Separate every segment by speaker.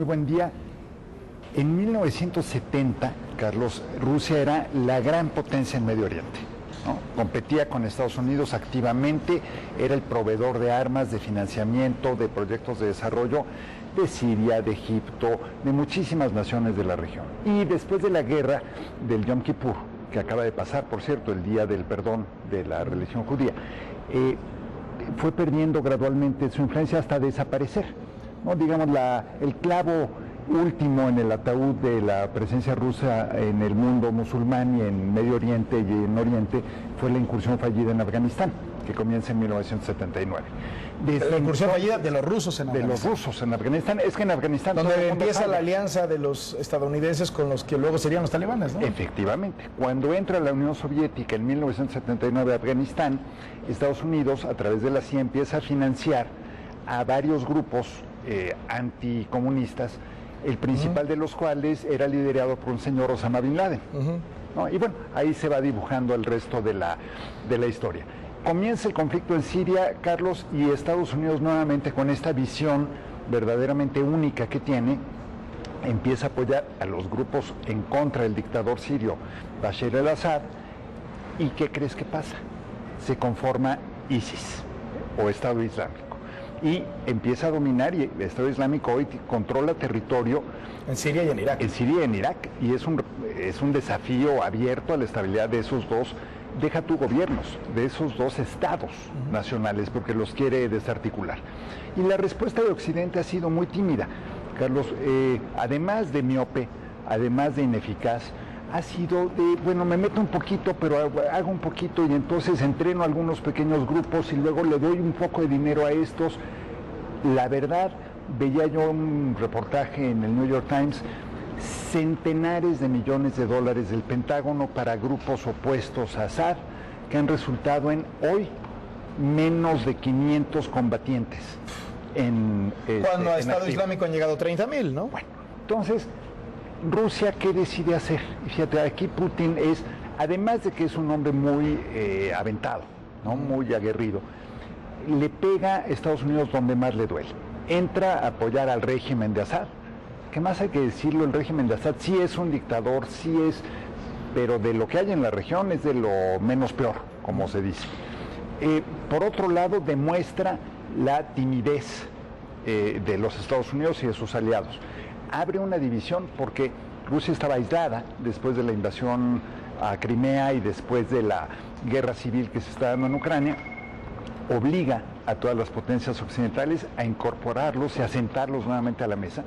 Speaker 1: Muy buen día. En 1970, Carlos, Rusia era la gran potencia en Medio Oriente, ¿no? Competía con Estados Unidos activamente, era el proveedor de armas, de financiamiento, de proyectos de desarrollo de Siria, de Egipto, de muchísimas naciones de la región. Y después de la guerra del Yom Kippur, que acaba de pasar, por cierto, el día del perdón de la religión judía, fue perdiendo gradualmente su influencia hasta desaparecer, ¿no? Digamos, el clavo último en el ataúd de la presencia rusa en el mundo musulmán y en Medio Oriente y en Oriente fue la incursión fallida en Afganistán, que comienza en 1979.
Speaker 2: La incursión fallida de los rusos en Afganistán.
Speaker 1: De los rusos en Afganistán. Es que en Afganistán...
Speaker 2: Donde empieza la alianza de los estadounidenses con los que luego serían los talibanes, ¿no?
Speaker 1: Efectivamente. Cuando entra la Unión Soviética en 1979 a Afganistán, Estados Unidos, a través de la CIA, empieza a financiar a varios grupos anticomunistas, el principal de los cuales era liderado por un señor Osama Bin Laden, ¿no? Y bueno, ahí se va dibujando el resto de la historia. Comienza el conflicto en Siria, Carlos, y Estados Unidos nuevamente, con esta visión verdaderamente única que tiene, empieza a apoyar a los grupos en contra del dictador sirio Bashar al-Assad. ¿Y qué crees que pasa? Se conforma ISIS, o Estado Islámico, y empieza a dominar, y el Estado Islámico hoy controla territorio
Speaker 2: en Siria y en Irak.
Speaker 1: En Siria y en Irak, y es un desafío abierto a la estabilidad de esos dos, deja tu gobiernos, de esos dos estados nacionales, porque los quiere desarticular. Y la respuesta de Occidente ha sido muy tímida, Carlos, además de miope, además de ineficaz, ha sido de, bueno, me meto un poquito, pero hago un poquito y entonces entreno a algunos pequeños grupos y luego le doy un poco de dinero a estos. La verdad, veía yo un reportaje en el New York Times, centenares de millones de dólares del Pentágono para grupos opuestos a Assad, que han resultado en hoy menos de 500 combatientes.
Speaker 2: Cuando a Estado Islámico han llegado 30,000, ¿no?
Speaker 1: Bueno, entonces, Rusia, ¿qué decide hacer? Fíjate, aquí Putin es, además de que es un hombre muy aventado, ¿no? Muy aguerrido, le pega a Estados Unidos donde más le duele. Entra a apoyar al régimen de Assad, que más hay que decirlo, el régimen de Assad sí es un dictador, sí es, pero de lo que hay en la región es de lo menos peor, como se dice. Por otro lado, demuestra la timidez de los Estados Unidos y de sus aliados. Abre una división porque Rusia estaba aislada después de la invasión a Crimea y después de la guerra civil que se está dando en Ucrania. Obliga a todas las potencias occidentales a incorporarlos y a sentarlos nuevamente a la mesa.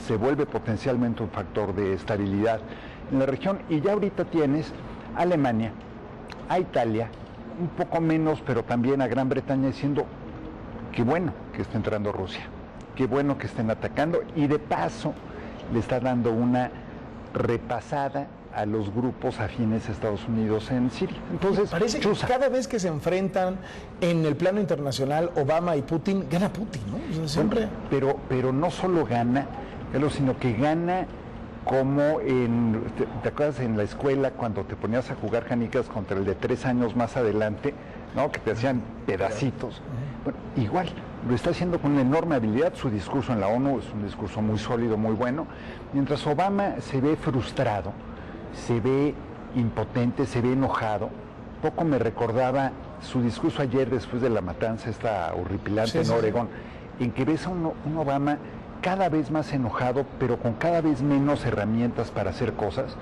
Speaker 1: Se vuelve potencialmente un factor de estabilidad en la región, y ya ahorita tienes a Alemania, a Italia, un poco menos, pero también a Gran Bretaña, diciendo qué bueno que está entrando Rusia, qué bueno que estén atacando, y de paso le está dando una repasada a los grupos afines a Estados Unidos en Siria. Entonces,
Speaker 2: parece que cada vez que se enfrentan en el plano internacional Obama y Putin, gana Putin, ¿no? O sea, siempre...
Speaker 1: Pero no solo gana, sino que gana como ¿te acuerdas en la escuela cuando te ponías a jugar canicas contra el de 3 años más adelante, ¿no? Que te hacían pedacitos? Bueno, igual, lo está haciendo con una enorme habilidad. Su discurso en la ONU es un discurso muy sólido, muy bueno, mientras Obama se ve frustrado, se ve impotente, se ve enojado. Poco me recordaba su discurso ayer después de la matanza esta horripilante en Oregón, en que ves a un Obama cada vez más enojado, pero con cada vez menos herramientas para hacer cosas.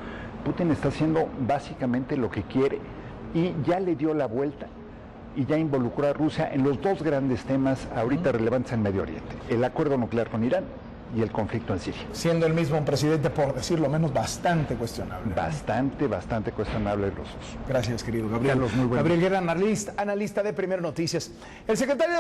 Speaker 1: Putin está haciendo básicamente lo que quiere y ya le dio la vuelta y ya involucró a Rusia en los dos grandes temas ahorita relevantes en Medio Oriente: el acuerdo nuclear con Irán y el conflicto en Siria.
Speaker 2: Siendo el mismo un presidente, por decirlo menos, bastante cuestionable.
Speaker 1: Bastante cuestionable los dos.
Speaker 2: Gracias, querido Gabriel.
Speaker 1: Carlos, muy bueno.
Speaker 2: Gabriel Guerra, analista de Primero Noticias. El secretario